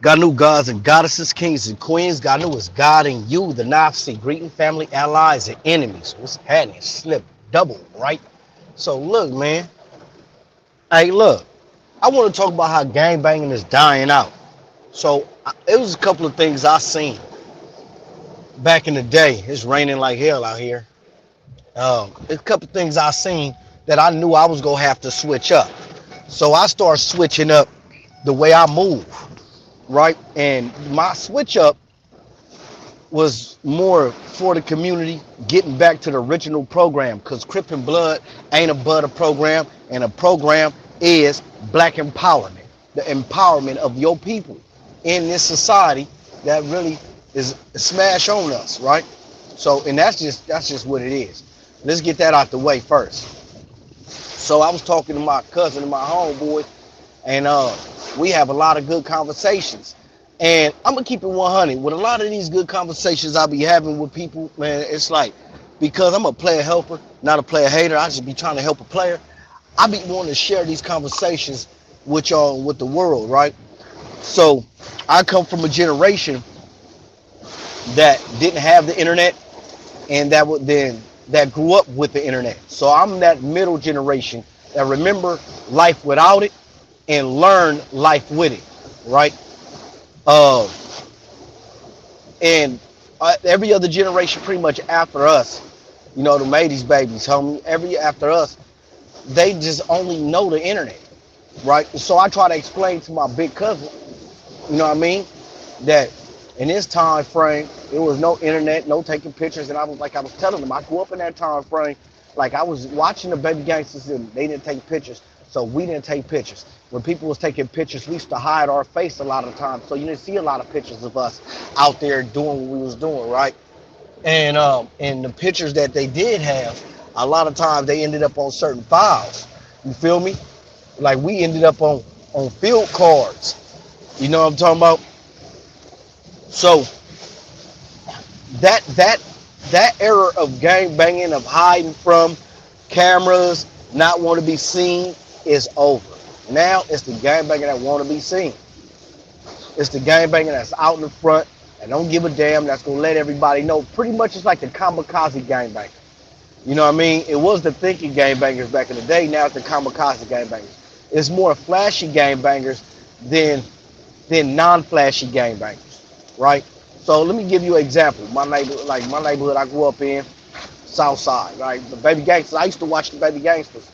God knew gods and goddesses, kings and queens. God knew it's God and you, the Nazi, greeting family, allies, and enemies. What's happening? Slip double, right? So look, man. Hey, look. I want to talk about how gangbanging is dying out. So it was a couple of things I seen back in the day. It's raining like hell out here. There's a couple of things I seen that I knew I was gonna have to switch up. So I started switching up the way I move, right? And my switch up was more for the community, getting back to the original program, because Crip and Blood ain't a but a program, and a program is black empowerment, the empowerment of your people in this society that really is smash on us, right? So, and that's just what it is. Let's get that out the way first. So I was talking to my cousin and my homeboy, and we have a lot of good conversations. And I'm gonna keep it 100. With a lot of these good conversations I be having with people, man, it's like because I'm a player helper, not a player hater. I just be trying to help a player. I be wanting to share these conversations with y'all, with the world, right? So I come from a generation that didn't have the internet, and that grew up with the internet. So I'm that middle generation that remember life without it and learn life with it, right? Uh, and every other generation pretty much after us, the 80s babies, homie, every after us, they just only know the internet, right? So I try to explain to my big cousin, you know what I mean, that in this time frame, there was no internet, no taking pictures, and I was telling them, I grew up in that time frame, like I was watching the baby gangsters and they didn't take pictures, so we didn't take pictures. When people was taking pictures, we used to hide our face a lot of times, so you didn't see a lot of pictures of us out there doing what we was doing, right? And the pictures that they did have, a lot of times they ended up on certain files. You feel me? Like we ended up on field cards. You know what I'm talking about? So that that that era of gang banging, of hiding from cameras, not want to be seen, is over. Now it's the gang banging that want to be seen. It's the gang banging that's out in the front and don't give a damn. That's gonna let everybody know. Pretty much, it's like the kamikaze gang banger. You know what I mean? It was the thinking gang bangers back in the day. Now it's the kamikaze gang bangers. It's more flashy gang bangers than non-flashy gang bangers, right? So let me give you an example. My neighborhood I grew up in, South Side, right? The baby gangsters. I used to watch the baby gangsters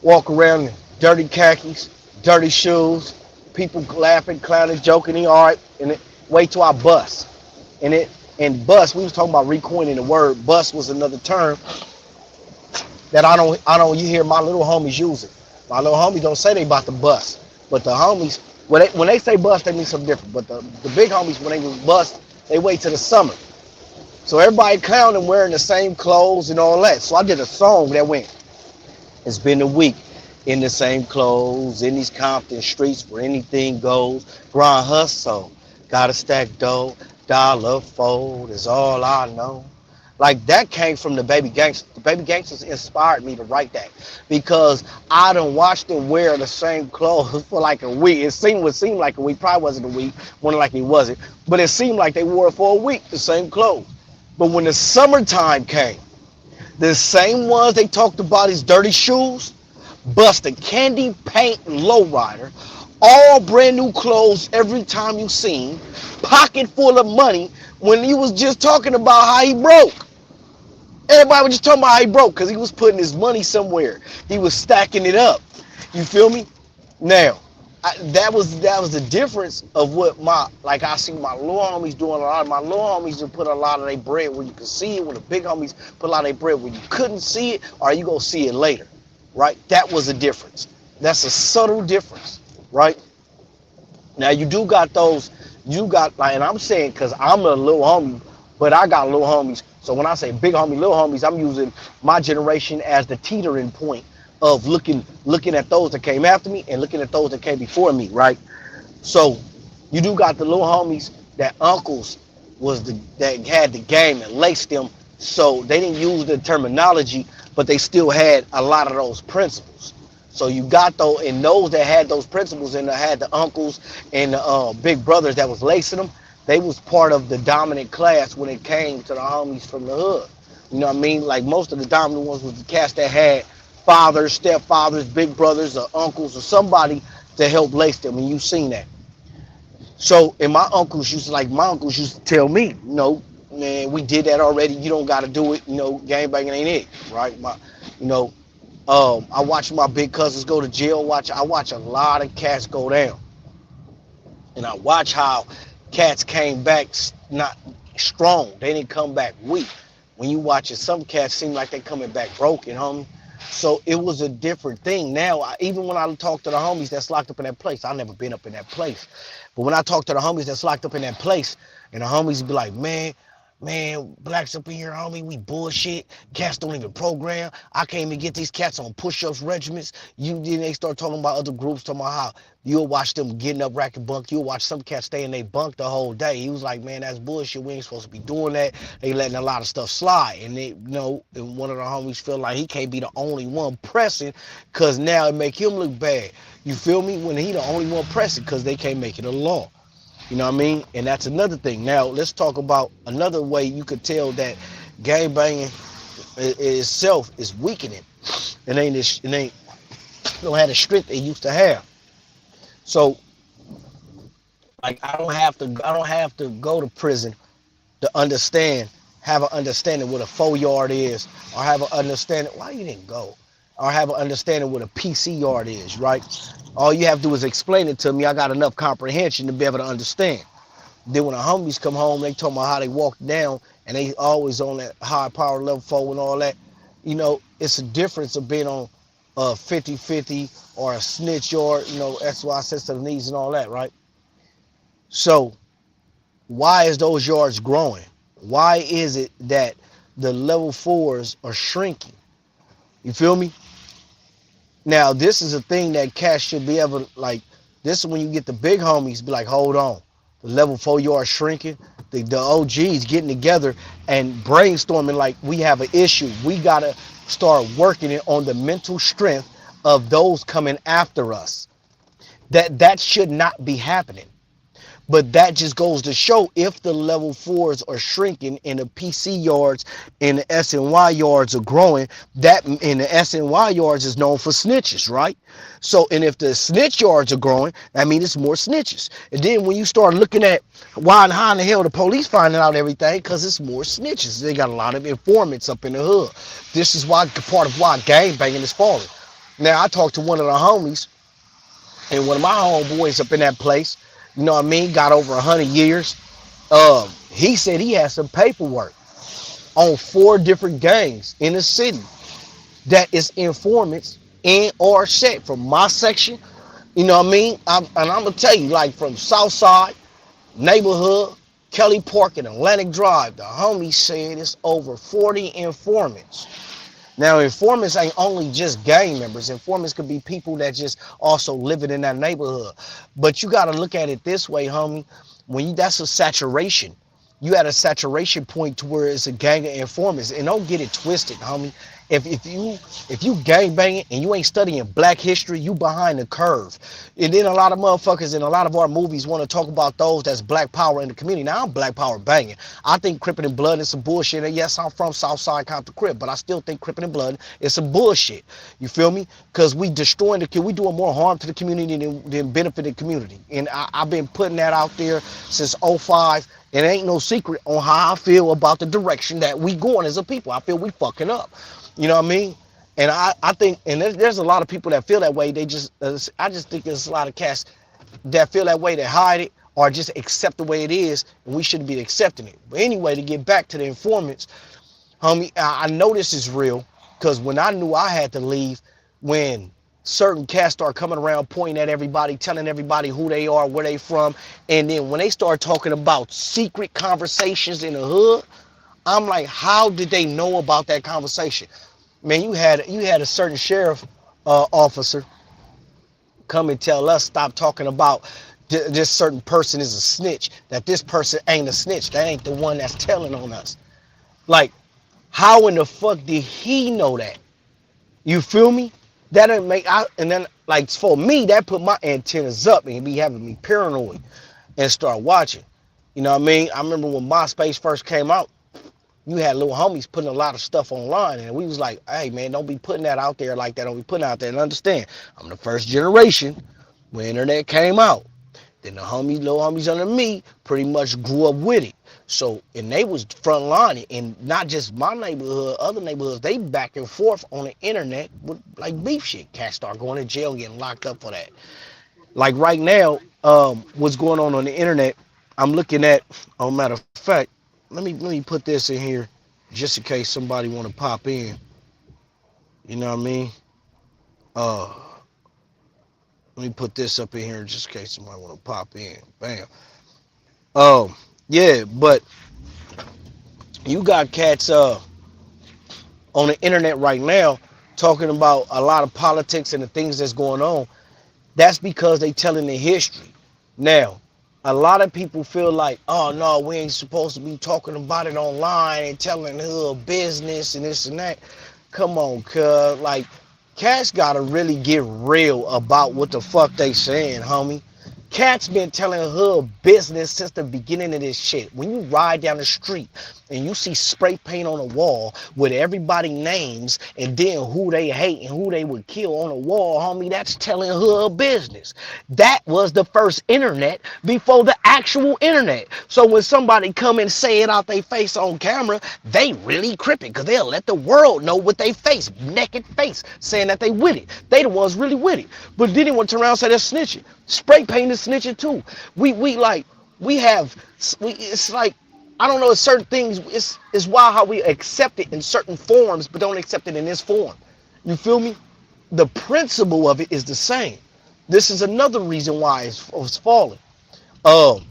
walk around in dirty khakis, dirty shoes, people laughing, clowning, joking, all right, and wait till I bust. And bust, we was talking about recoining the word. Bust was another term that you hear my little homies use it. My little homies don't say they about to bust, but the homies, when they say bust, they mean something different. But the big homies, when they bust, they wait till the summer. So everybody clowning, wearing the same clothes and all that. So I did a song that went, it's been a week in the same clothes, in these Compton streets where anything goes. Grind hustle, gotta stack dough, dollar fold is all I know. Like that came from the Baby Gangsters. The Baby Gangsters inspired me to write that because I done watched them wear the same clothes for like a week. It seemed like a week. Probably wasn't a week. More like it wasn't. But it seemed like they wore it for a week, the same clothes. But when the summertime came, the same ones they talked about, his dirty shoes, busted candy paint lowrider, all brand new clothes every time you seen, pocket full of money when he was just talking about how he broke. Everybody was just talking about how he broke because he was putting his money somewhere. He was stacking it up. You feel me? Now, that was the difference of what I see my little homies doing. A lot of my little homies just put a lot of their bread where you could see it, when the big homies put a lot of their bread where you couldn't see it, or you gonna see it later, right? That was a difference. That's a subtle difference, right? Now you do got those, and I'm saying because I'm a little homie, but I got little homies. So when I say big homie, little homies, I'm using my generation as the teetering point of looking at those that came after me and looking at those that came before me, right? So you do got the little homies that uncles that had the game and laced them, so they didn't use the terminology, but they still had a lot of those principles. So you got those, and those that had those principles and had the uncles and the big brothers that was lacing them, they was part of the dominant class when it came to the homies from the hood. You know what I mean? Like most of the dominant ones was the cats that had fathers, stepfathers, big brothers, or uncles, or somebody to help lace them, and you seen that. So, and my uncles used to tell me, man, we did that already. You don't got to do it. Gang banging ain't it, right? You know, I watch my big cousins go to jail. I watch a lot of cats go down, and I watch how cats came back not strong. They didn't come back weak. When you watch it, some cats seem like they coming back broken, homie. So it was a different thing. Now, even when I talk to the homies that's locked up in that place, I never been up in that place. But when I talk to the homies that's locked up in that place, and the homies be like, man, blacks up in here, homie, we bullshit. Cats don't even program. I can't even get these cats on push-ups regiments. Then they start talking about other groups, talking about how you'll watch them getting up, racking bunk. You'll watch some cats stay in their bunk the whole day. He was like, man, that's bullshit. We ain't supposed to be doing that. They letting a lot of stuff slide. And and one of the homies feel like he can't be the only one pressing, because now it make him look bad. You feel me? When he the only one pressing, because they can't make it a law. You know what I mean? And that's another thing. Now, let's talk about another way you could tell that gang banging itself is weakening. It don't have the strength it used to have. So, like, I don't have to go to prison to have an understanding what a 4 yard is, or have an understanding why you didn't go, or have an understanding what a PC yard is, right? All you have to do is explain it to me. I got enough comprehension to be able to understand. Then when the homies come home, they talk about how they walk down, and they always on that high power level 4 and all that. It's a difference of being on a 50-50 or a snitch yard, that's why I said to the knees and all that, right? So why is those yards growing? Why is it that the level 4s are shrinking? You feel me? Now, this is a thing that cats should be able to, like, this is when you get the big homies be like, hold on, the level 4 yard shrinking, the OGs getting together and brainstorming like we have an issue. We got to start working it on the mental strength of those coming after us. That should not be happening. But that just goes to show, if the level 4s are shrinking and the PC yards and the SNY yards are growing, that in the SNY yards is known for snitches, right? So, and if the snitch yards are growing, that means it's more snitches. And then when you start looking at why and how in the hell the police finding out everything, because it's more snitches. They got a lot of informants up in the hood. This is why part of why gangbanging is falling. Now, I talked to one of the homies, and one of my homeboys up in that place, you know what I mean, got over 100 years. He said he had some paperwork on 4 different gangs in the city that is informants in or set from my section. You know what I mean? And I'm going to tell you, like, from Southside, neighborhood, Kelly Park, and Atlantic Drive, the homie said it's over 40 informants. Now, informants ain't only just gang members. Informants could be people that just also living in that neighborhood. But you got to look at it this way, homie. That's a saturation. You at a saturation point to where it's a gang of informants. And don't get it twisted, homie. If you gang banging and you ain't studying black history, you behind the curve. And then a lot of motherfuckers in a lot of our movies want to talk about those that's black power in the community. Now, I'm black power banging. I think Crippin' and Blood is some bullshit. And yes, I'm from Southside Compton Crip, but I still think Crippin' and Blood is some bullshit. You feel me? Because we destroying we doing more harm to the community than benefit the community. And I've been putting that out there since '05. It ain't no secret on how I feel about the direction that we going as a people. I feel we fucking up. You know what I mean? And I think, and there's a lot of people that feel that way. I just think there's a lot of cats that feel that way, that hide it, or just accept the way it is, and we shouldn't be accepting it. But anyway, to get back to the informants, homie, I know this is real, because when I knew I had to leave, when certain cats start coming around pointing at everybody, telling everybody who they are, where they from, and then when they start talking about secret conversations in the hood, I'm like, how did they know about that conversation? Man, you had a certain sheriff officer come and tell us, stop talking about this certain person is a snitch, that this person ain't a snitch, that ain't the one that's telling on us. Like, how in the fuck did he know that? You feel me? That didn't make I and then like for me, that put my antennas up and be having me paranoid and start watching. You know what I mean? I remember when MySpace first came out, you had little homies putting a lot of stuff online, and we was like, hey man, don't be putting that out there like that. Don't be putting out there. And understand, I'm the first generation when internet came out. Then the homies, little homies under me, pretty much grew up with it. So, and they was front line, and not just my neighborhood, other neighborhoods, they back and forth on the internet with like beef shit. Cats start going to jail, getting locked up for that. Like right now, what's going on the internet? I'm looking at. Oh, matter of fact, let me put this in here, just in case somebody want to pop in. You know what I mean? Uh, Let me put this up in here just in case somebody want to pop in. Bam. Oh, yeah, but you got cats on the internet right now talking about a lot of politics and the things that's going on. That's because they telling the history. Now, a lot of people feel like, oh no, we ain't supposed to be talking about it online and telling her business and this and that. Come on, cuz. Like, cats gotta really get real about what the fuck they saying, homie. Cat's been telling her business since the beginning of this shit. When you ride down the street and you see spray paint on the wall with everybody names and then who they hate and who they would kill on the wall, homie, that's telling her business. That was the first internet before the actual internet. So when somebody come and say it out their face on camera, they really crippin' because they'll let the world know what they face, naked face, saying that they with it. They the ones really with it. But then they want to turn around and say they're snitching. Spray paint is snitching too. It's like, I don't know, it's certain things, it's wild how we accept it in certain forms, but don't accept it in this form. You feel me? The principle of it is the same. This is another reason why it's falling. Um,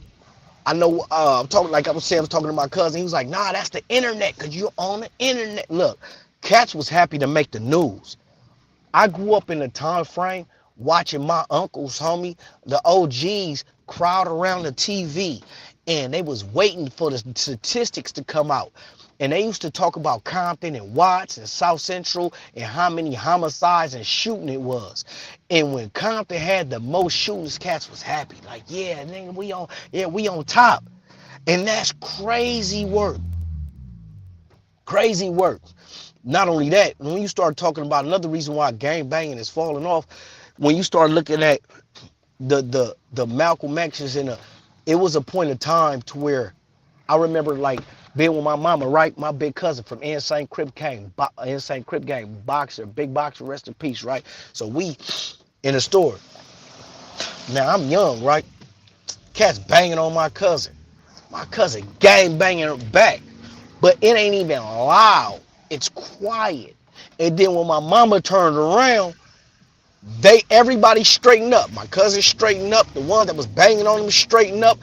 I know, I'm talking, like I was saying, I was talking to my cousin. He was like, nah, that's the internet, because you're on the internet. Look, Cats was happy to make the news. I grew up in a time frame watching my uncles, homie, the OGs crowd around the TV, and they was waiting for the statistics to come out. And they used to talk about Compton and Watts and South Central and how many homicides and shooting it was. And when Compton had the most shootings, Cats was happy. Like, yeah, nigga, we on top. And that's crazy work. Crazy work. Not only that, when you start talking about another reason why gang banging is falling off, when you start looking at the Malcolm X's it was a point of time to where I remember like being with my mama, right? My big cousin from Insane Crip Gang, boxer, big boxer, rest in peace, right? So we in the store. Now I'm young, right? Cats banging on my cousin. My cousin gang banging her back. But it ain't even loud. It's quiet. And then when my mama turned around, everybody straightened up. My cousin straightened up. The one that was banging on him straightened up.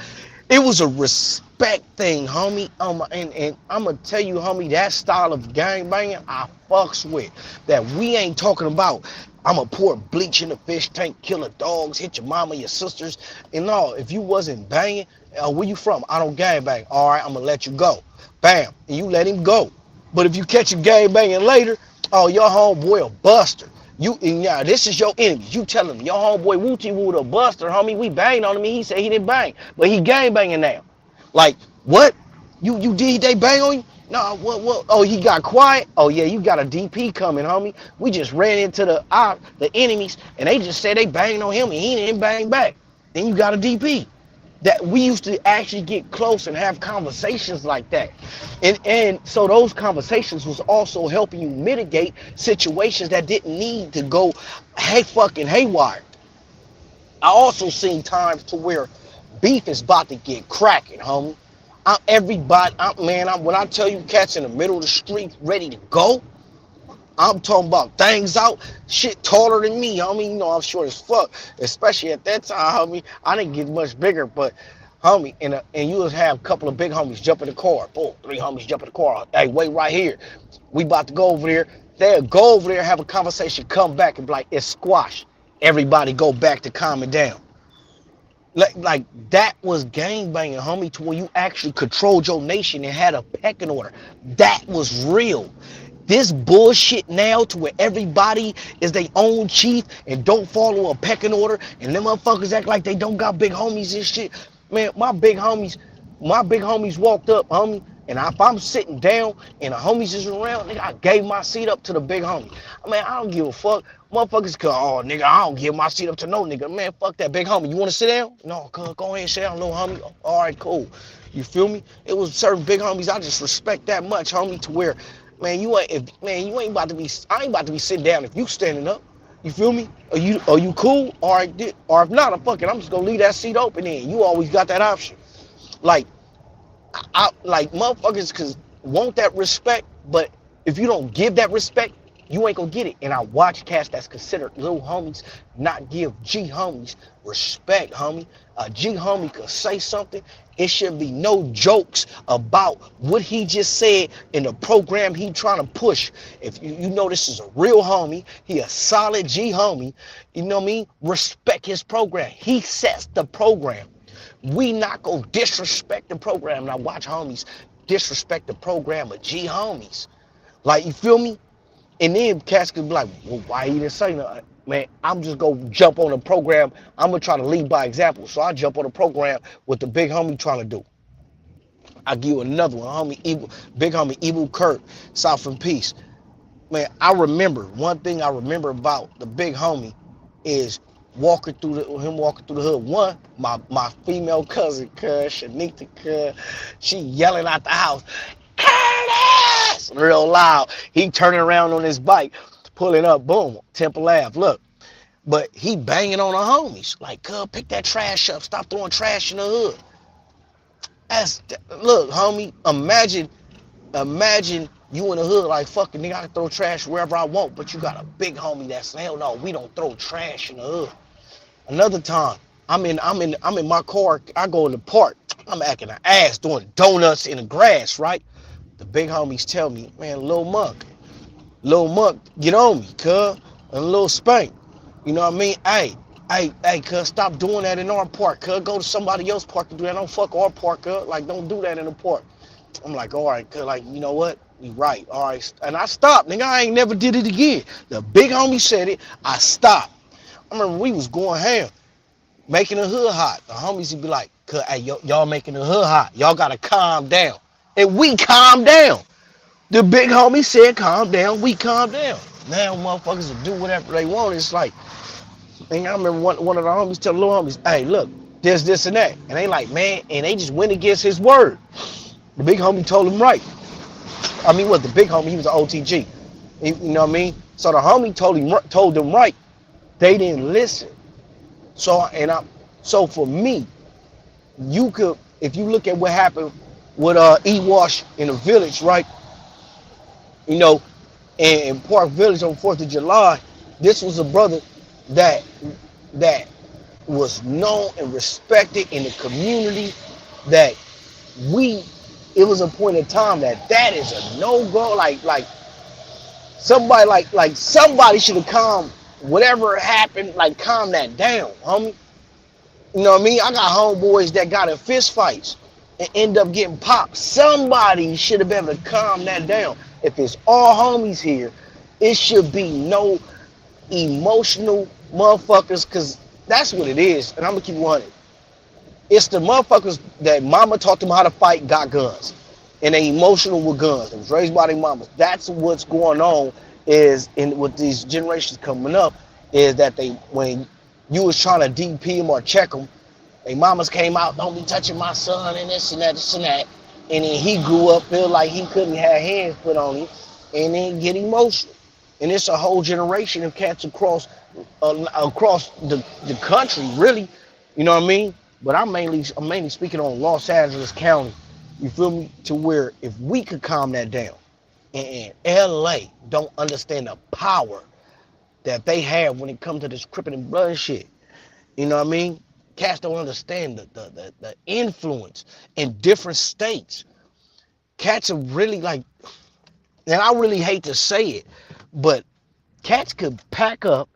It was a respect thing, homie. And I'm gonna tell you, homie, that style of gang banging, I fucks with. That we ain't talking about. I'ma pour bleach in the fish tank, kill the dogs, hit your mama, your sisters, and all. If you wasn't banging, where you from? I don't gang bang. All right, I'm gonna let you go. Bam, and you let him go. But if you catch him gang banging later, oh, your homeboy a buster. Yeah, this is your enemy. You tell him your homeboy Woochie Woo the buster, homie. We banged on him. And he said he didn't bang, but he gang banging now. Like what? You did they bang on you? No, what? Oh, he got quiet. Oh yeah, you got a DP coming, homie. We just ran into the enemies, and they just said they banged on him, and he didn't bang back. Then you got a DP. That we used to actually get close and have conversations like that. And so those conversations was also helping you mitigate situations that didn't need to go fucking haywire. I also seen times to where beef is about to get cracking, homie. When I tell you cats in the middle of the street ready to go, I'm talking about things out, shit taller than me, homie. You know I'm short as fuck, especially at that time, homie. I didn't get much bigger, but homie, and you just have a couple of big homies jump in the car. Boom, 3 homies jump in the car. Hey, wait right here. We about to go over there. They'll go over there, have a conversation, come back and be like, it's squash. Everybody go back to calming down. Like that was gang banging, homie, to when you actually controlled your nation and had a pecking order. That was real. This bullshit now to where everybody is their own chief and don't follow a pecking order, and them motherfuckers act like they don't got big homies and shit. Man, my big homies walked up, homie, and if I'm sitting down and the homies is around, nigga, I gave my seat up to the big homie. I mean, I don't give a fuck. Motherfuckers go, oh, nigga, I don't give my seat up to no nigga. Man, fuck that big homie. You want to sit down? No, go ahead and sit down, little homie. All right, cool. You feel me? It was certain big homies I just respect that much, homie, to where, man, you ain't about to be, I ain't about to be sitting down if you standing up. You feel me? Are you cool? All right, or if not, I'm just gonna leave that seat open then. You always got that option. Like, like motherfuckers cause want that respect, but if you don't give that respect, you ain't gonna get it. And I watch cats that's considered little homies not give G homies respect, homie. A G homie could say something. It should be no jokes about what he just said in the program he trying to push. If you know this is a real homie, he a solid G homie, you know what I mean? Respect his program. He sets the program. We not gonna disrespect the program. And I watch homies disrespect the program of G homies. Like, you feel me? And then cats could be like, well, why you didn't say nothing? Man, I'm just gonna jump on the program. I'm gonna try to lead by example. So I jump on the program with the big homie trying to do. I give you another one, big homie Evil Kurt, South in Peace. Man, one thing I remember about the big homie is walking through the hood. One, my female cousin, Shanika, she yelling out the house, Curtis! Real loud. He turning around on his bike, pulling up, boom, Temple Ave, look. But he banging on the homies, like, cuz, pick that trash up, stop throwing trash in the hood. Look, homie, imagine you in the hood like, fucking nigga, I can throw trash wherever I want, but you got a big homie that's, hell no, we don't throw trash in the hood. Another time, I'm in my car, I go in the park, I'm acting an ass doing donuts in the grass, right? The big homies tell me, man, Lil Monk, get on me, cuz, and Lil Spank. You know what I mean? Hey, cuz, stop doing that in our park, cuz. Go to somebody else's park and do that. Don't fuck our park, cuz. Like, don't do that in the park. I'm like, all right, cuz, like, you know what? You right, all right. And I stopped, nigga. I ain't never did it again. The big homie said it. I stopped. I remember we was going ham, making the hood hot. The homies would be like, cuz, hey, y'all making the hood hot. Y'all got to calm down. And we calmed down. The big homie said, calm down. We calmed down. Now motherfuckers will do whatever they want. It's like, and I remember one of the homies tell the little homies, hey, look, this, and that. And they like, man, and they just went against his word. The big homie told him right. I mean, what, the big homie, he was an OTG. You know what I mean? So the homie told them right. They didn't listen. So for me, you could, if you look at what happened with E-Wash in the village, right? You know, in Park Village on 4th of July, this was a brother that was known and respected in the community, that it was a point in time that is a no-go. Like somebody should have calmed whatever happened, like calm that down, homie. You know what I mean? I got homeboys that got in fist fights and end up getting popped. Somebody should have been able to calm that down. If it's all homies here, it should be no emotional motherfuckers, because that's what it is. And I'm gonna keep 100. It's the motherfuckers that mama taught them how to fight, got guns, and they emotional with guns. They was raised by their mamas. That's what's going on is with these generations coming up, is that when you was trying to DP them or check them, their mamas came out, don't be touching my son and this and that. And then he grew up, feel like he couldn't have hands put on him, and then get emotional. And it's a whole generation of cats across the country, really. You know what I mean? But I'm mainly speaking on Los Angeles County. You feel me? To where if we could calm that down, and LA don't understand the power that they have when it comes to this crippin' and blood shit. You know what I mean? Cats don't understand the influence in different states. Cats are really like, and I really hate to say it, but cats could pack up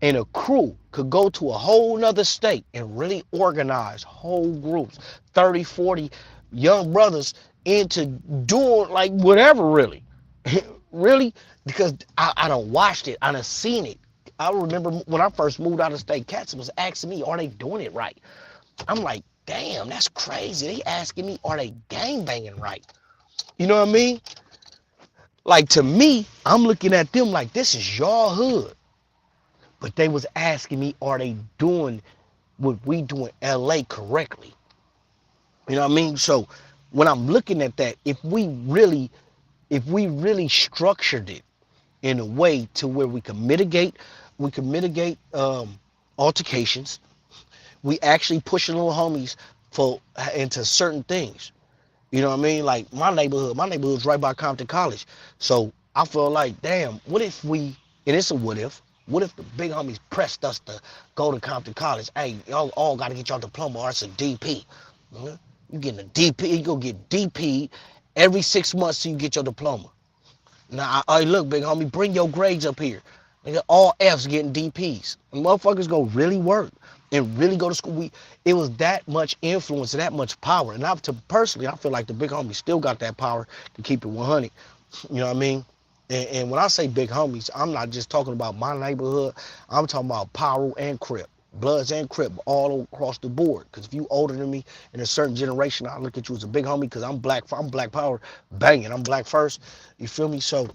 and a crew could go to a whole nother state and really organize whole groups, 30, 40 young brothers into doing like whatever really. Really? Because I done watched it. I done seen it. I remember when I first moved out of state, cats was asking me, are they doing it right? I'm like, damn, that's crazy. They asking me, are they gang banging right? You know what I mean? Like to me, I'm looking at them like this is your hood. But they was asking me, are they doing what we do in LA correctly? You know what I mean? So when I'm looking at that, if we really structured it in a way to where we can mitigate altercations. We actually pushing little homies for into certain things. You know what I mean? Like my neighborhood's right by Compton College. So I feel like, damn, what if we, and it's a what if the big homies pressed us to go to Compton College? Hey, y'all all got to get y'all diploma or it's a DP. You getting a DP, you go get DP every 6 months till you get your diploma. Now, look, big homie, bring your grades up here. Nigga, all F's getting DPs. And motherfuckers go really work and really go to school. It was that much influence and that much power. And personally, I feel like the big homie still got that power to keep it 100. You know what I mean? And when I say big homies, I'm not just talking about my neighborhood. I'm talking about Power and Crip. Bloods and Crip all across the board. Because if you older than me in a certain generation, I look at you as a big homie because I'm Black Power banging. I'm black first. You feel me? So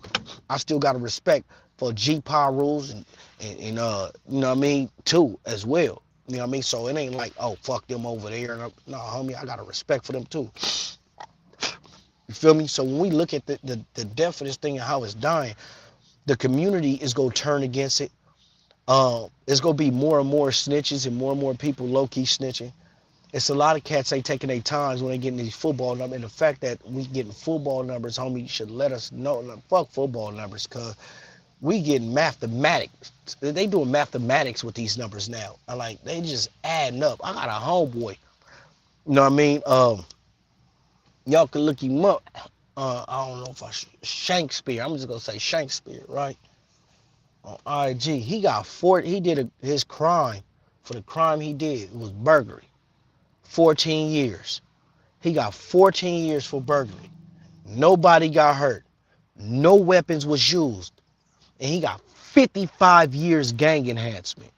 I still got a respect for G Power rules and you know what I mean, too, as well. You know what I mean? So it ain't like, oh, fuck them over there. No, homie, I got a respect for them too. You feel me? So when we look at the depth of this thing and how it's dying, the community is going to turn against it. It's going to be more and more snitches and more people low-key snitching. It's a lot of cats ain't taking their times when they getting these football numbers. And the fact that we getting football numbers, homie, you should let us know. Fuck football numbers, because we getting mathematics. They doing mathematics with these numbers now. They just adding up. I got a homeboy. You know what I mean? Y'all can look him up. I don't know if Shakespeare. I'm just gonna say Shakespeare, right? On IG, he did his crime. For the crime he did, it was burglary. 14 years. He got 14 years for burglary. Nobody got hurt. No weapons was used. And he got 55 years gang enhancement.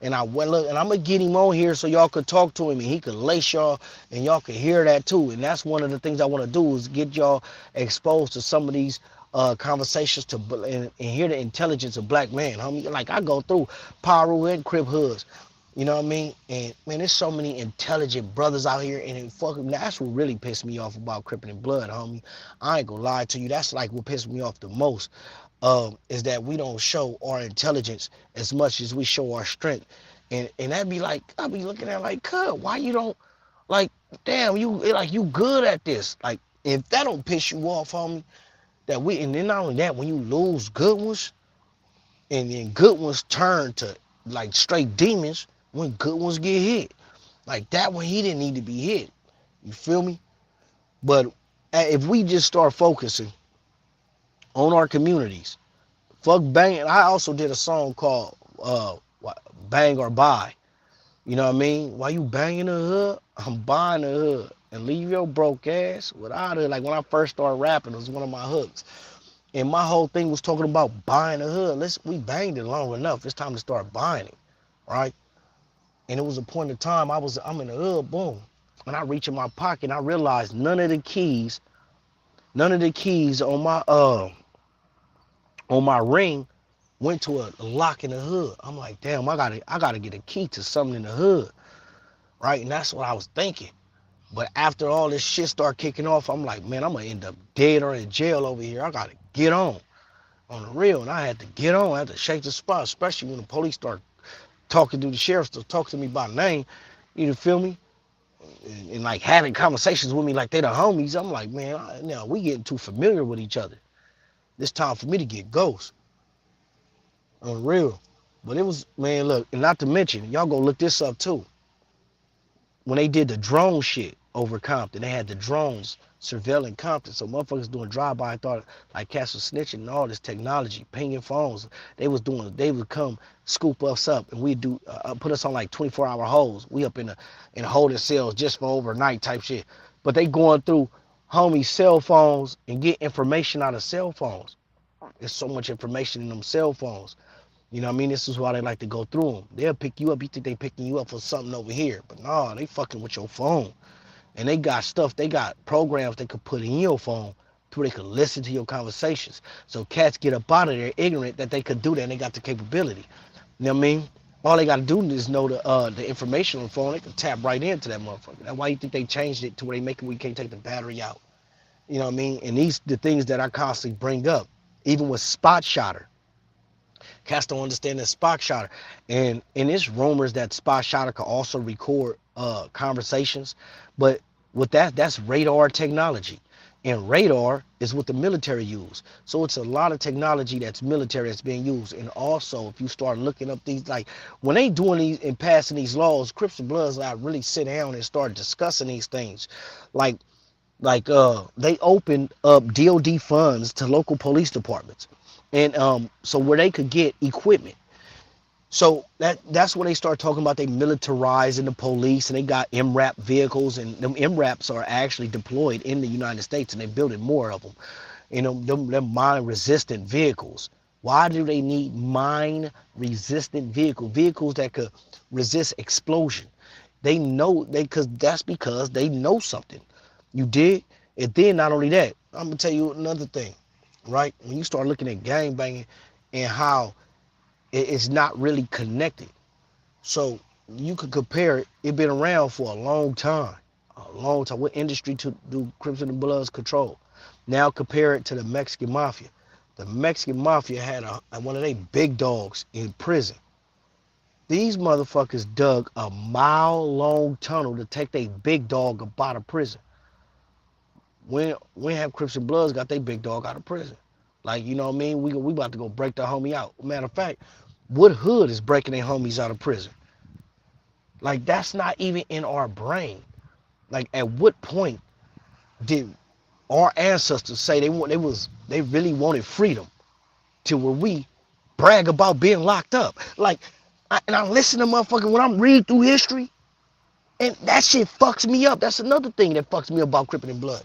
And I went look, and I'm gonna get him on here so y'all could talk to him and he could lace y'all and y'all could hear that too. And that's one of the things I want to do is get y'all exposed to some of these conversations and hear the intelligence of black man. Homie, like I go through Paru and Crip hoods. You know what I mean? And man, there's so many intelligent brothers out here, and that's what really pissed me off about Crippin' and Blood, homie. I ain't gonna lie to you. That's like what pissed me off the most. Is that we don't show our intelligence as much as we show our strength. And that'd be like, I'd be looking at it like, cuz, why you don't, like, damn, you good at this. Like, if that don't piss you off, homie, and then not only that, when you lose good ones, and then good ones turn to, like, straight demons, when good ones get hit. Like, that one, he didn't need to be hit. You feel me? But if we just start focusing on our communities. Fuck banging. I also did a song called Bang or Buy. You know what I mean? Why you banging the hood? I'm buying the hood. And leave your broke ass without it. Like when I first started rapping, it was one of my hooks. And my whole thing was talking about buying the hood. We banged it long enough. It's time to start buying it. Right? And it was a point in time I'm in the hood, boom. When I reach in my pocket, I realized none of the keys on my ring went to a lock in the hood. I'm like, damn, I gotta get a key to something in the hood, right? And that's what I was thinking. But after all this shit started kicking off, I'm like, man, I'm gonna end up dead or in jail over here. I gotta get on the real. And I had to get on. I had to shake the spot, especially when the police start talking to the sheriff, to talk to me by name. You feel me? And like having conversations with me like they the homies. I'm like, man, we getting too familiar with each other. It's time for me to get ghost. On real. But it was, man, look, and not to mention, y'all go look this up too. When they did the drone shit over Compton, they had the drones surveilling Compton. So motherfuckers doing drive-by thought like cats was snitching and all this technology, pinging phones. They would come scoop us up and we'd do, put us on like 24-hour holds. We up in holding cells just for overnight type shit. But they going through homies' cell phones and get information out of cell phones. There's so much information in them cell phones. You know what I mean? This is why they like to go through them. They'll pick you up. You think they picking you up for something over here. But nah, they fucking with your phone. And they got stuff, they got programs they could put in your phone to where they could listen to your conversations. So cats get up out of there ignorant that they could do that and they got the capability. You know what I mean? All they gotta do is know the information on the phone. They can tap right into that motherfucker. That's why you think they changed it to where they make it where you can't take the battery out. You know what I mean? And these the things that I constantly bring up. Even with Spot Shotter. Cats don't understand that Spot Shotter. And it's rumors that Spot Shotter could also record conversations. But with that's radar technology. And radar is what the military use. So it's a lot of technology that's military that's being used. And also, if you start looking up these, like when they doing these and passing these laws, Crips and Bloods like really sit down and start discussing these things. Like they opened up DOD funds to local police departments. And so where they could get equipment. So that's when they start talking about they militarizing the police, and they got MRAP vehicles, and them MRAPs are actually deployed in the United States, and they're building more of them. You know, them mine-resistant vehicles. Why do they need mine-resistant vehicles that could resist explosion? They know because they know something. You dig? And then not only that, I'm gonna tell you another thing, right? When you start looking at gang banging and how it's not really connected. So you could compare it. It's been around for a long time. What industry to do Crips and Bloods control? Now compare it to the Mexican Mafia. The Mexican Mafia had one of their big dogs in prison. These motherfuckers dug a mile-long tunnel to take their big dog up out of prison. When have Crips and Bloods got their big dog out of prison? Like, you know what I mean? We about to go break the homie out. Matter of fact, what hood is breaking their homies out of prison? Like, that's not even in our brain. Like, at what point did our ancestors say they really wanted freedom to where we brag about being locked up? Like, I listen to motherfucking when I'm reading through history, and that shit fucks me up. That's another thing that fucks me up about Crippin' and Blood.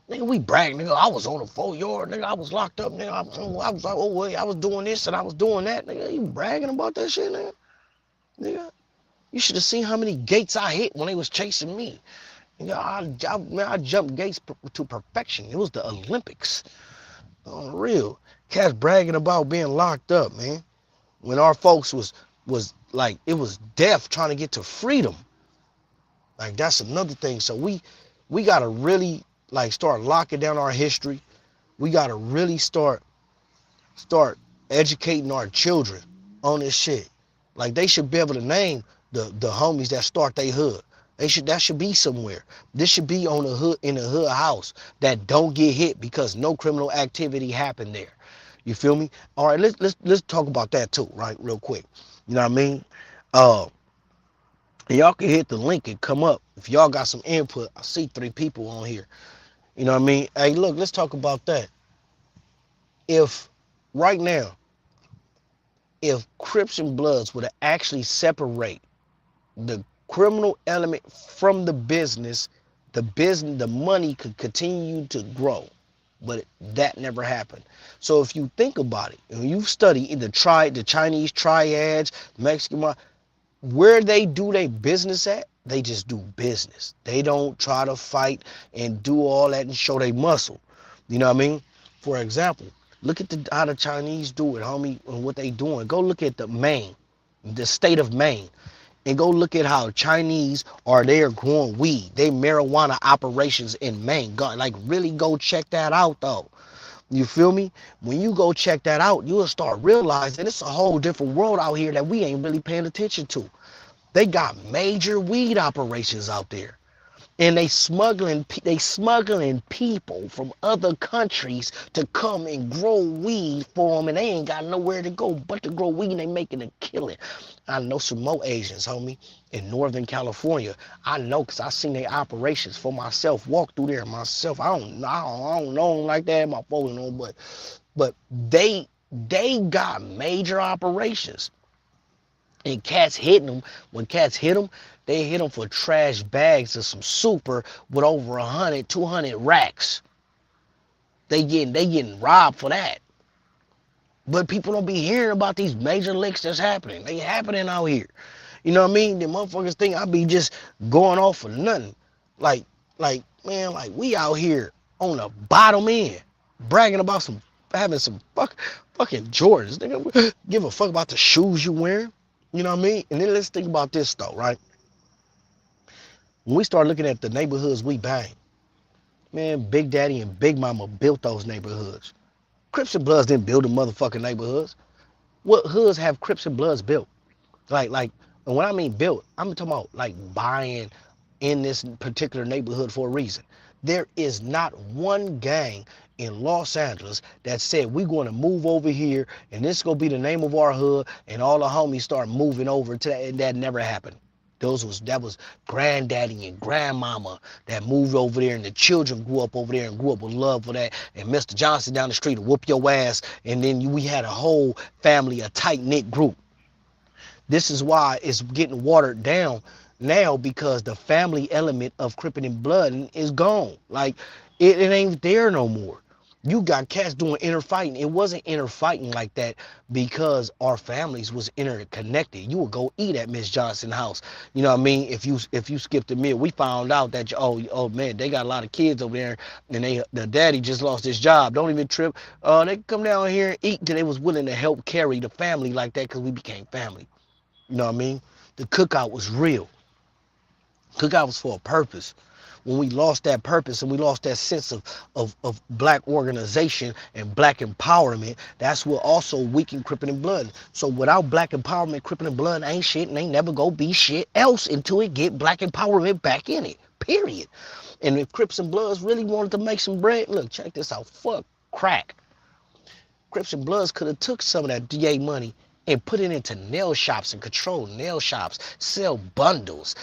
Nigga, we brag, nigga. I was on the 4-yard, nigga. I was locked up, nigga. I was like, oh wait, I was doing this and I was doing that, nigga. You bragging about that shit, nigga? Nigga, you should have seen how many gates I hit when they was chasing me. Nigga, I jumped gates to perfection. It was the Olympics. On real, cats bragging about being locked up, man. When our folks was like, it was death trying to get to freedom. Like, that's another thing. So we gotta really like start locking down our history. We gotta really start educating our children on this shit. Like, they should be able to name the homies that start their hood. That should be somewhere. This should be on the hood, in a hood house that don't get hit because no criminal activity happened there. You feel me? All right, let's talk about that too, right? Real quick. You know what I mean? Y'all can hit the link and come up if y'all got some input. I see 3 people on here. You know what I mean? Hey, look, let's talk about that. If right now, if Crips and Bloods were to actually separate the criminal element from the business, the money could continue to grow. But that never happened. So if you think about it, and you study the Chinese triads, Mexican, where they do their business at, they just do business. They don't try to fight and do all that and show their muscle. You know what I mean? For example, look at how the Chinese do it, homie, and what they doing. Go look at the state of Maine, and go look at how Chinese are there growing weed. They marijuana operations in Maine. Like, really go check that out, though. You feel me? When you go check that out, you'll start realizing it's a whole different world out here that we ain't really paying attention to. They got major weed operations out there. And they smuggling people from other countries to come and grow weed for them, and they ain't got nowhere to go but to grow weed, and they making a killing. I know some more Asians, homie, in Northern California. I know because I seen their operations for myself, walk through there myself. I don't know them like that, my folks know, but they got major operations. And cats hitting them. When cats hit them, they hit them for trash bags of some super with over 100, 200 racks. They getting robbed for that. But people don't be hearing about these major licks that's happening. They happening out here. You know what I mean? The motherfuckers think I be just going off for nothing. Like, man, like we out here on the bottom end, bragging about having some fucking Jordans. Nigga, give a fuck about the shoes you wearing. You know what I mean? And then let's think about this though, right? When we start looking at the neighborhoods we bang, man, Big Daddy and Big Mama built those neighborhoods. Crips and Bloods didn't build the motherfucking neighborhoods. What hoods have Crips and Bloods built? And when I mean built, I'm talking about like buying in this particular neighborhood for a reason. There is not one gang in Los Angeles that said we're going to move over here and this is going to be the name of our hood and all the homies start moving over to that, and that never happened. That was granddaddy and grandmama that moved over there, and the children grew up over there and grew up with love for that. And Mr. Johnson down the street will whoop your ass, and then we had a whole family, a tight knit group. This is why it's getting watered down now, because the family element of Crippin' and Blood is gone. Like it ain't there no more. You got cats doing inner fighting. It wasn't inner fighting like that because our families was interconnected. You would go eat at Miss Johnson house. You know what I mean? If you skipped a meal, we found out that oh man, they got a lot of kids over there, and the daddy just lost his job. Don't even trip. They come down here and eat until they was willing to help carry the family like that because we became family. You know what I mean? The cookout was real. Cookout was for a purpose. When we lost that purpose and we lost that sense of black organization and black empowerment, that's what also weakened Crippin' and Blood. So without black empowerment, Crippin' and Blood ain't shit and ain't never gonna be shit else until it get black empowerment back in it, period. And if Crips and Bloods really wanted to make some bread, look, check this out, fuck crack. Crips and Bloods could have took some of that DA money and put it into nail shops and control nail shops, sell bundles,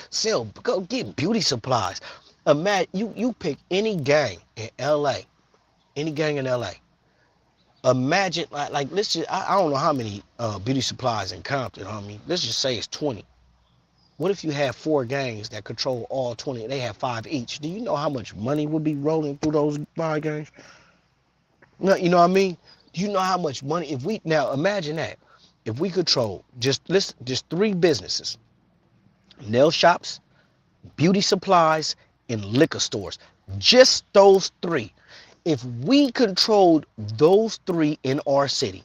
go get beauty supplies. Imagine you pick any gang in LA, any gang in LA. Imagine like let's just I don't know how many beauty supplies in Compton, homie. Let's just say it's 20. What if you have 4 gangs that control all 20 and they have 5 each? Do you know how much money would be rolling through those 5 gangs? No, you know what I mean? Do you know how much money now imagine that. If we control just 3 businesses, nail shops, beauty supplies, and liquor stores, just those 3. If we controlled those 3 in our city,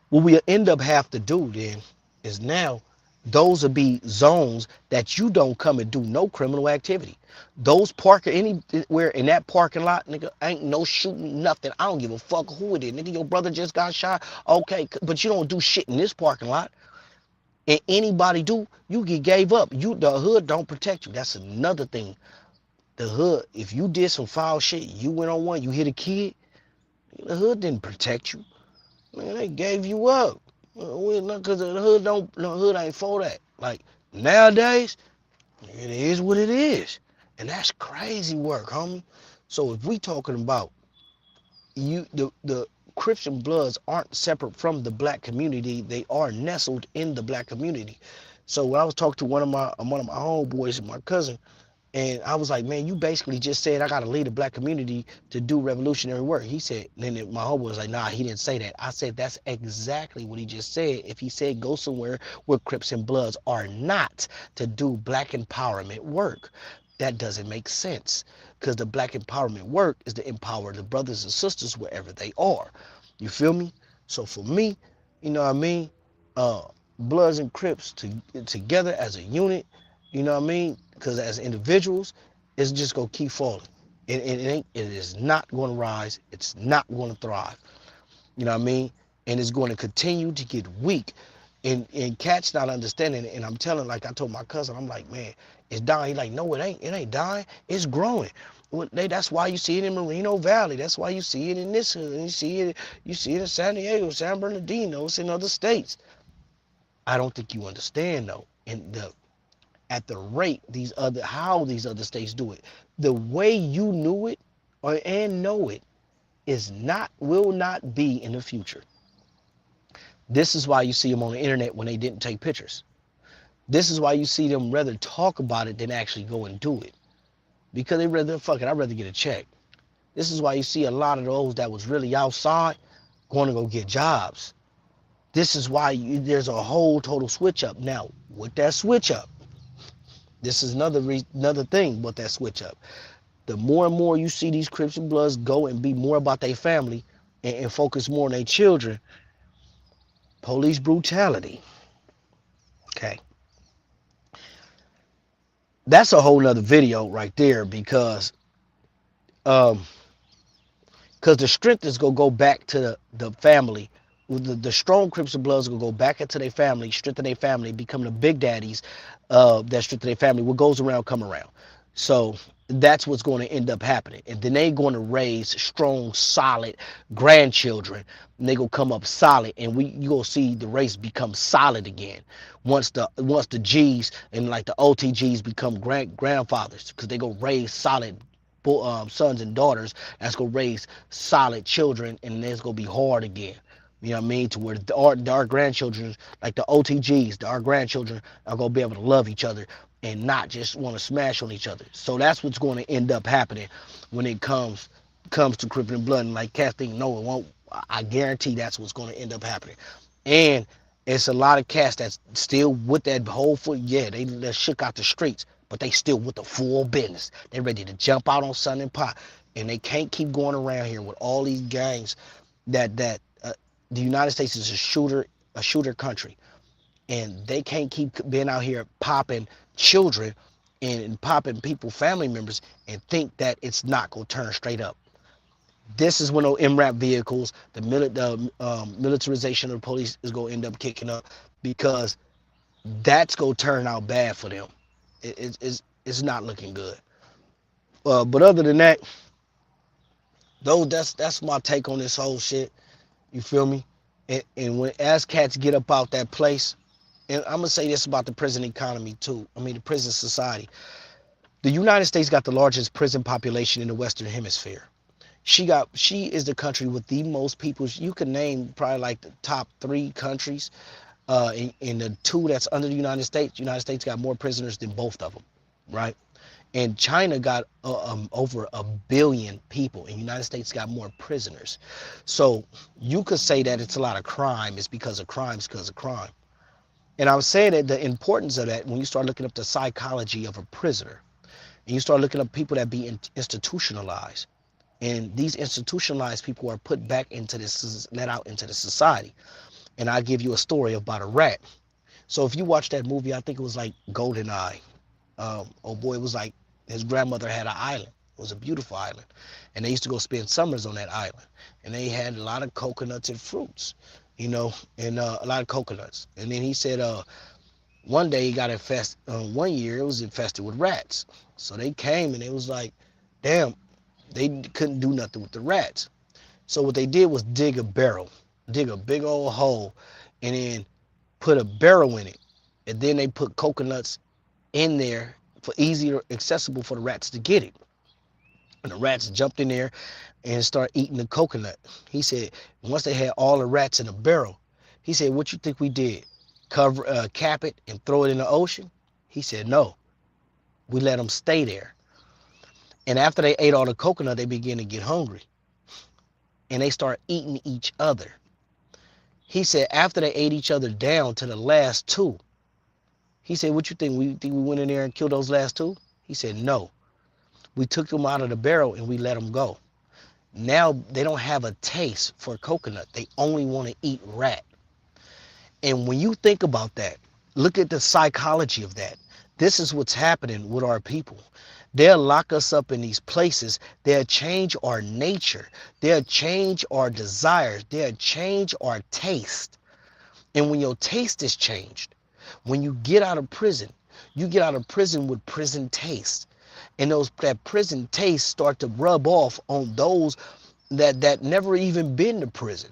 what we end up have to do then is now those will be zones that you don't come and do no criminal activity. Those anywhere in that parking lot, nigga, ain't no shooting, nothing. I don't give a fuck who it is. Nigga, your brother just got shot. Okay, but you don't do shit in this parking lot. And anybody do, you get gave up. The hood don't protect you. That's another thing. The hood, if you did some foul shit, you went on one, you hit a kid, the hood didn't protect you. Man, they gave you up. Because the hood ain't for that. Like nowadays, it is what it is. And that's crazy work, homie. So if we talking about the Crips and Bloods aren't separate from the black community, they are nestled in the black community. So when I was talking to one of my homeboys and my cousin, and I was like, man, you basically just said I got to lead the black community to do revolutionary work. He said, then my homeboy was like, nah, he didn't say that. I said, that's exactly what he just said. If he said go somewhere where Crips and Bloods are not to do black empowerment work, that doesn't make sense. Because the black empowerment work is to empower the brothers and sisters wherever they are. You feel me? So for me, you know what I mean? Bloods and Crips together as a unit, you know what I mean? Because as individuals, it's just gonna keep falling. It is not gonna rise. It's not gonna thrive. You know what I mean? And it's going to continue to get weak. And cats not understanding it. And I'm telling, like I told my cousin, I'm like, man, it's dying. He's like, no, it ain't. It ain't dying. It's growing. That's why you see it in Moreno Valley. That's why you see it in this hood. And you see it in San Diego, San Bernardino. It's in other states. I don't think you understand though. And at the rate how these other states do it, the way you knew it and know it will not be in the future. This is why you see them on the internet when they didn't take pictures. This is why you see them rather talk about it than actually go and do it. Because they rather, fuck it, I'd rather get a check. This is why you see a lot of those that was really outside going to go get jobs. This is why there's a whole total switch up. Now, with that switch up, this is another thing with that switch up. The more and more you see these Crips and Bloods go and be more about their family and focus more on their children, police brutality. Okay. That's a whole nother video right there um because the strength is gonna go back to the family. The strong Crips and Bloods will go back into their family, strengthen their family, become the big daddies that strengthen their family. What goes around come around. So that's what's going to end up happening. And then they're going to raise strong, solid grandchildren. And they gonna come up solid, and you gonna see the race become solid again. Once the G's and like the OTGs become grandfathers, because they gonna raise solid sons and daughters that's gonna raise solid children, and it's gonna be hard again. You know what I mean? To where our grandchildren, like the OTGs, our grandchildren are gonna be able to love each other and not just want to smash on each other. So that's what's going to end up happening when it comes to Crip and Blood. And like Casting, no, it won't. I guarantee that's what's going to end up happening. And it's a lot of cats that's still with that whole foot. Yeah, they shook out the streets, but they still with the full business. They ready to jump out on Sun and Pop, and they can't keep going around here with all these gangs. That the United States is a shooter country, and they can't keep being out here popping children and popping people, family members, and think that it's not gonna turn straight up. This is when those MRAP vehicles, the militarization of the police is gonna end up kicking up, because that's gonna turn out bad for them. It's not looking good. But other than that, though, that's my take on this whole shit. You feel me? And when as cats get up out that place, and I'm gonna say this about the prison economy too. I mean the prison society. The United States got the largest prison population in the Western Hemisphere. She is the country with the most people. You can name probably like the top 3 countries. In the 2 that's under the United States. United States got more prisoners than both of them, right? And China got over 1 billion people, and the United States got more prisoners. So you could say that it's a lot of crime. It's because of crimes, because of crime. And I was saying that the importance of that, when you start looking up the psychology of a prisoner, and you start looking up people that be institutionalized, and these institutionalized people are put back into this, let out into the society. And I give you a story about a rat. So if you watch that movie, I think it was like GoldenEye. Oh boy, it was like his grandmother had an island. It was a beautiful island, and they used to go spend summers on that island. And they had a lot of coconuts and fruits, and a lot of coconuts. And then he said, one day he got infested. One year it was infested with rats. So they came and it was like, damn, they couldn't do nothing with the rats. So what they did was dig a big old hole, and then put a barrel in it. And then they put coconuts in there for easier accessible for the rats to get it. And the rats jumped in there and started eating the coconut. He said, once they had all the rats in a barrel, he said, what you think we did? Cap it and throw it in the ocean? He said, no, we let them stay there. And after they ate all the coconut, they began to get hungry. And they start eating each other. He said, after they ate each other down to the last 2, he said, what you think? We went in there and killed those last 2? He said, no. We took them out of the barrel and we let them go. Now they don't have a taste for coconut. They only want to eat rat. And when you think about that, look at the psychology of that. This is what's happening with our people. They'll lock us up in these places. They'll change our nature. They'll change our desires. They'll change our taste. And when your taste is changed, when you get out of prison, you get out of prison with prison taste. And that prison taste start to rub off on those that never even been to prison.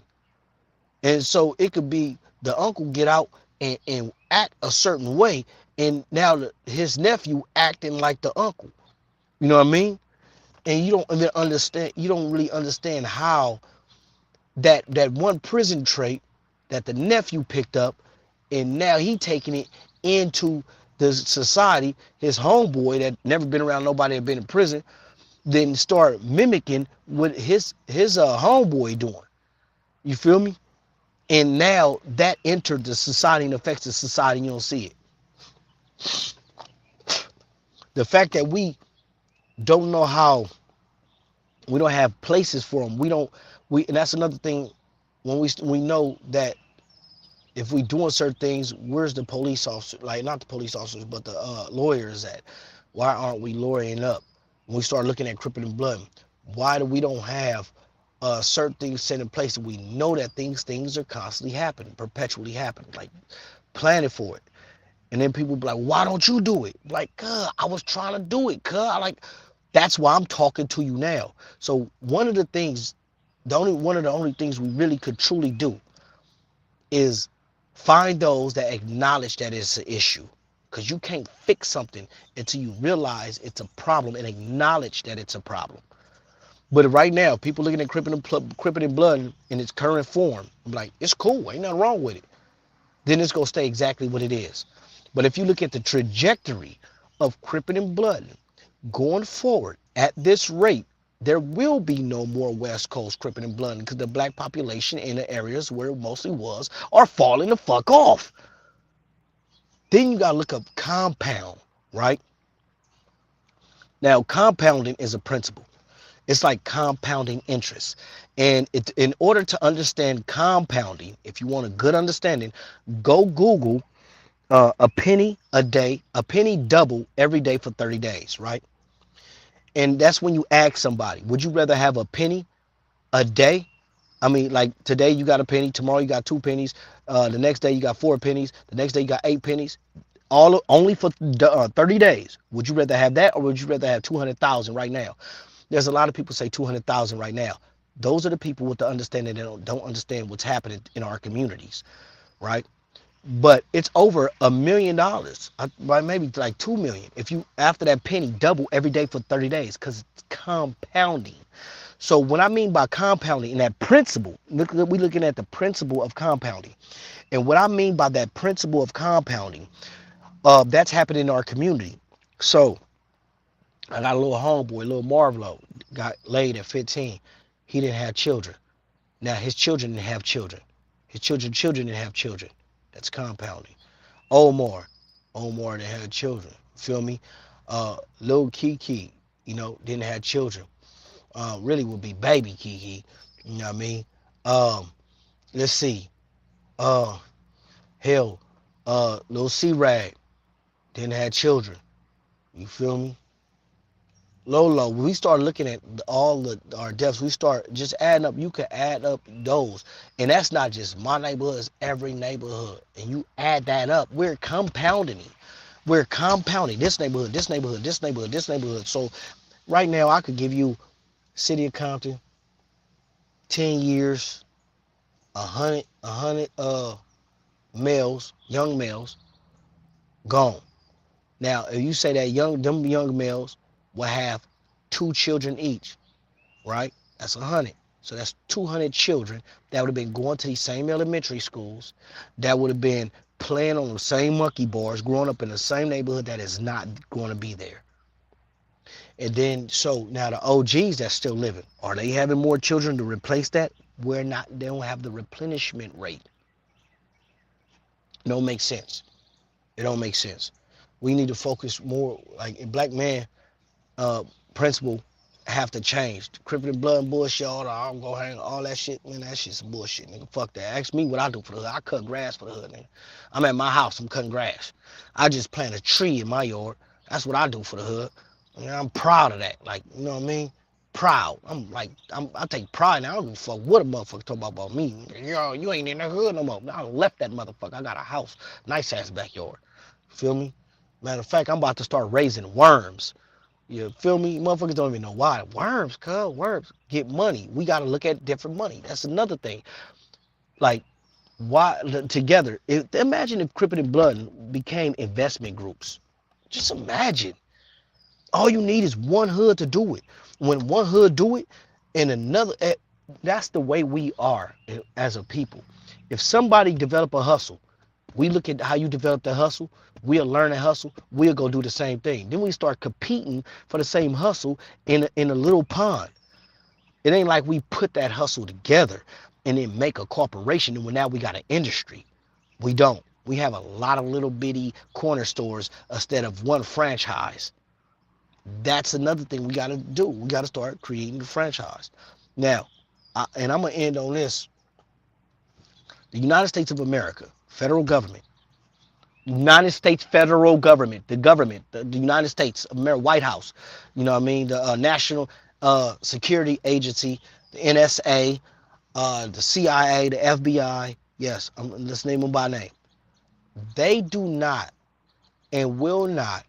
And so it could be the uncle get out and act a certain way, and now his nephew acting like the uncle. You know what I mean? And you don't even understand, you don't really understand how that one prison trait that the nephew picked up, and now he taking it into the society, his homeboy that never been around nobody that been in prison, then start mimicking what his homeboy doing. You feel me? And now that entered the society and affects the society. You don't see it. The fact that we don't know how, we don't have places for them. And that's another thing. When we know that if we doing certain things, where's the police officer? Like, not the police officers, but the lawyers at? Why aren't we lawyering up? When we start looking at Crippin' and Blood, why do we don't have certain things set in place that we know that things are constantly happening, perpetually happening, like planning for it? And then people be like, why don't you do it? Like, cuz, I was trying to do it, cuz. That's why I'm talking to you now. So one of the only things we really could truly do is find those that acknowledge that it's an issue. Because you can't fix something until you realize it's a problem and acknowledge that it's a problem. But right now, people looking at Crippin' and Blood in its current form, I'm like, it's cool, ain't nothing wrong with it. Then it's going to stay exactly what it is. But if you look at the trajectory of Crippin' and Blood going forward at this rate, there will be no more West Coast Crippin' and Blood, because the black population in the areas where it mostly was are falling the fuck off. Then you got to look up compound, right? Now, compounding is a principle. It's like compounding interest. And in order to understand compounding, if you want a good understanding, go Google a penny a day, a penny double every day for 30 days, right? And that's when you ask somebody, would you rather have a penny a day? I mean, like today you got a penny, tomorrow you got 2 pennies, the next day you got 4 pennies, the next day you got 8 pennies, only for 30 days. Would you rather have that, or would you rather have 200,000 right now? There's a lot of people say 200,000 right now. Those are the people with the understanding that don't understand what's happening in our communities, right? But it's over $1 million, maybe like 2 million. If you, after that penny, double every day for 30 days, because it's compounding. So what I mean by compounding, in that principle, we're looking at the principle of compounding. And what I mean by that principle of compounding, that's happening in our community. So I got a little homeboy, little Marvlo, got laid at 15. He didn't have children. Now his children didn't have children. His children didn't have children. That's compounding. Omar didn't have children. Feel me? Lil Kiki, didn't have children. Really would be baby Kiki. You know what I mean? Let's see. Hell, Lil C-Rag didn't have children. You feel me? Lolo, when we start looking at our deaths, we start just adding up. You can add up those. And that's not just my neighborhood, it's every neighborhood. And you add that up. We're compounding it. We're compounding this neighborhood, this neighborhood, this neighborhood, this neighborhood. So right now I could give you City of Compton, 10 years, 100 males, young males, gone. Now, if you say that them young males will have 2 children each, right? That's 100. So that's 200 children that would have been going to these same elementary schools, that would have been playing on the same monkey bars, growing up in the same neighborhood that is not going to be there. And then, so now the OGs that's still living, are they having more children to replace that? They don't have the replenishment rate. It don't make sense. It don't make sense. We need to focus more, like a black man, principle have to change. Crippin' and Blood and bullshit, I'm gonna hang all that shit, man, that shit's some bullshit, nigga. Fuck that. Ask me what I do for the hood. I cut grass for the hood, nigga. I'm at my house, I'm cutting grass. I just plant a tree in my yard. That's what I do for the hood. And I'm proud of that. Like, you know what I mean? Proud. I take pride now. I don't give a fuck what a motherfucker talk about me. Yo, you ain't in the hood no more. I left that motherfucker. I got a house, nice ass backyard. Feel me? Matter of fact, I'm about to start raising worms. You feel me? Motherfuckers don't even know why. Worms, worms get money. We got to look at different money. That's another thing. Like, why together? Imagine if Crippin' and Blood became investment groups. Just imagine. All you need is one hood to do it. When one hood do it, and another, that's the way we are as a people. If somebody develop a hustle, We look at how you develop the hustle. We'll learn a hustle. We'll go do the same thing. Then we start competing for the same hustle in a little pond. It ain't like we put that hustle together and then make a corporation and now we got an industry. We don't. We have a lot of little bitty corner stores instead of one franchise. That's another thing we got to do. We got to start creating the franchise. Now, and I'm going to end on this. The United States of America, federal government, United States federal government, the United States, America, White House, you know what I mean, the National Security Agency, the NSA, the CIA, the FBI, yes, let's name them by name. They do not and will not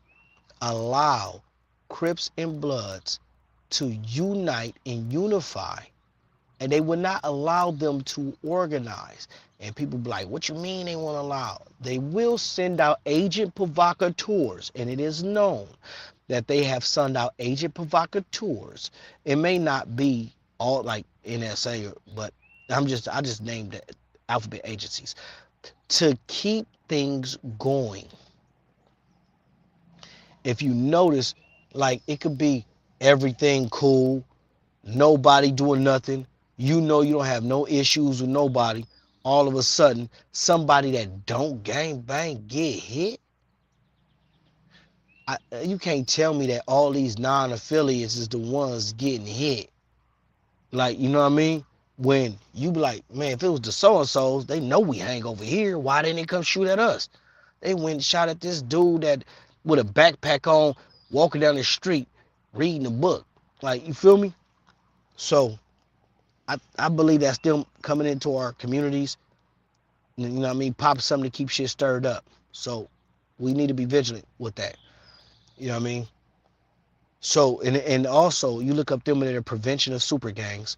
allow Crips and Bloods to unite and unify, and they will not allow them to organize. And people be like, what you mean they won't allow? They will send out agent provocateurs, and it is known that they have sent out agent provocateurs. It may not be all like NSA, but I just named the alphabet agencies to keep things going. If you notice, like it could be everything cool, nobody doing nothing, you know you don't have no issues with nobody. All of a sudden, somebody that don't gang bang get hit. You can't tell me that all these non-affiliates is the ones getting hit. Like, you know what I mean? When you be like, man, if it was the so-and-sos, they know we hang over here. Why didn't they come shoot at us? They went and shot at this dude that with a backpack on, walking down the street, reading a book. Like, you feel me? So, I believe that's them coming into our communities. You know what I mean? Pop something to keep shit stirred up. So, we need to be vigilant with that. You know what I mean? So, and also, you look up them in their prevention of super gangs.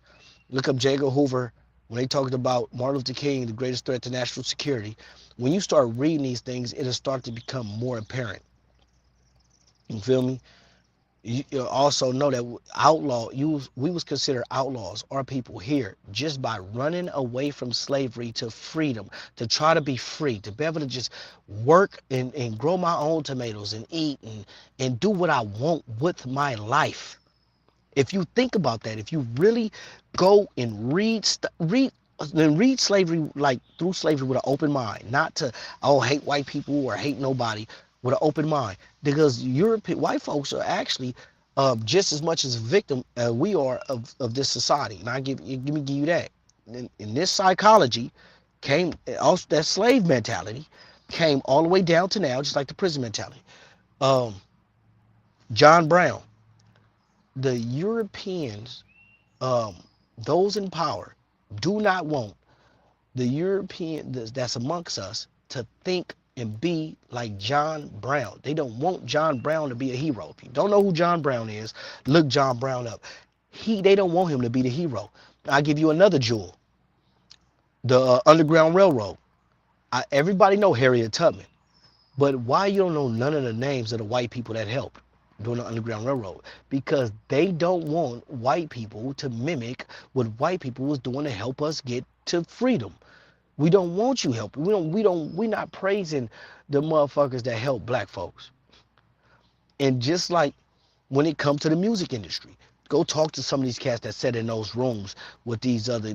Look up J. Edgar Hoover when they talked about Martin Luther King, the greatest threat to national security. When you start reading these things, it'll start to become more apparent. You feel me? You also know that we was considered outlaws, our people here, just by running away from slavery to freedom, to try to be free, to be able to just work and grow my own tomatoes and eat and do what I want with my life. If you think about that, if you really go and read slavery, like through slavery with an open mind, not to hate white people or hate nobody, with an open mind, because white folks are actually just as much as a victim as we are of this society. And give you that. In this psychology came also that slave mentality came all the way down to now, just like the prison mentality. John Brown, the Europeans, those in power, do not want the European that's amongst us to think and be like John Brown. They don't want John Brown to be a hero. If you don't know who John Brown is, look John Brown up. They don't want him to be the hero. I'll give you another jewel. The Underground Railroad. Everybody know Harriet Tubman, but why you don't know none of the names of the white people that helped during the Underground Railroad? Because they don't want white people to mimic what white people was doing to help us get to freedom. We don't want you helping. We're not praising the motherfuckers that help black folks. And just like when it comes to the music industry, go talk to some of these cats that sat in those rooms with these other,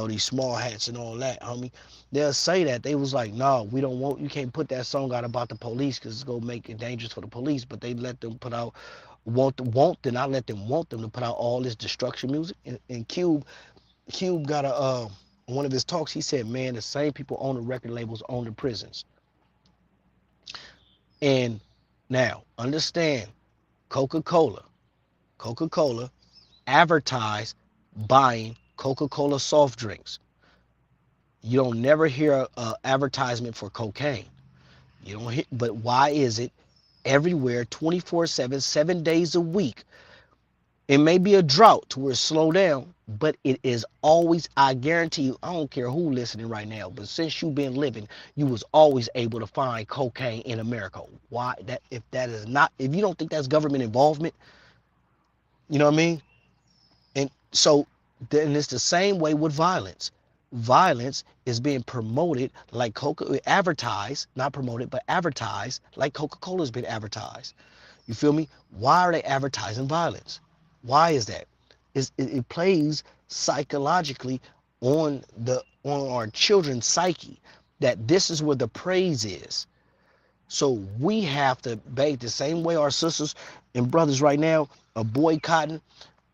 these small hats and all that, homie. They'll say that they was like, no, we don't want, you can't put that song out about the police because it's gonna make it dangerous for the police. But they let them put out, then I let them want them to put out all this destruction music. And Cube got one of his talks, he said, man, the same people own the record labels own the prisons. And now, understand, Coca-Cola advertise buying Coca-Cola soft drinks. You don't never hear an advertisement for cocaine. You don't hear, but why is it everywhere 24/7, 7 days a week? It may be a drought to where it slow down, but it is always, I guarantee you, I don't care who listening right now, but since you've been living, you was always able to find cocaine in America. Why? If you don't think that's government involvement, you know what I mean? And so then it's the same way with violence. violence is being promoted like advertised, not promoted, but advertised like Coca-Cola has been advertised. You feel me? Why are they advertising violence? Why is that? It plays psychologically on our children's psyche that this is where the praise is. So we have to bake the same way our sisters and brothers right now are boycotting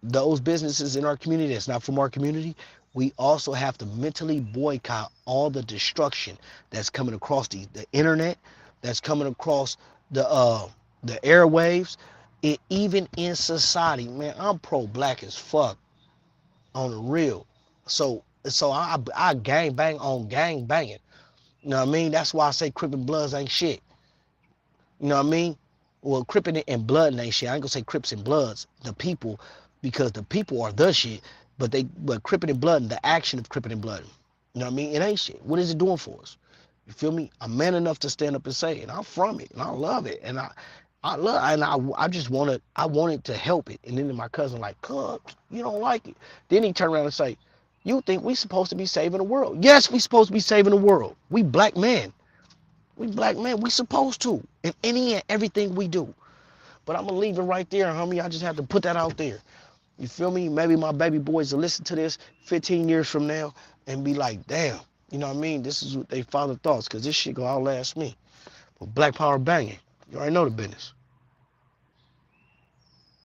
those businesses in our community that's not from our community. We also have to mentally boycott all the destruction that's coming across the internet, that's coming across the airwaves, and even in society. Man, I'm pro-black as fuck on the real. So I gang bang on gang banging. You know what I mean? That's why I say Crippin' Bloods ain't shit. You know what I mean? Well, Crippin' and Blood ain't shit. I ain't gonna say Crips and Bloods, the people, because the people are the shit. But Crippin' and Blood, the action of Crippin' and Blood, you know what I mean? It ain't shit. What is it doing for us? You feel me? I'm man enough to stand up and say it. I'm from it, and I love it, and I just wanted to help it. And then my cousin like, "Cuz, you don't like it." Then he turned around and say, "You think we supposed to be saving the world?" Yes, we supposed to be saving the world. We black men. We black men. We supposed to in any and everything we do. But I'm gonna leave it right there, homie. I just have to put that out there. You feel me? Maybe my baby boys will listen to this 15 years from now and be like, damn, you know what I mean? This is what they father thoughts, because this shit gonna outlast me. But Black Power banging. You already know the business.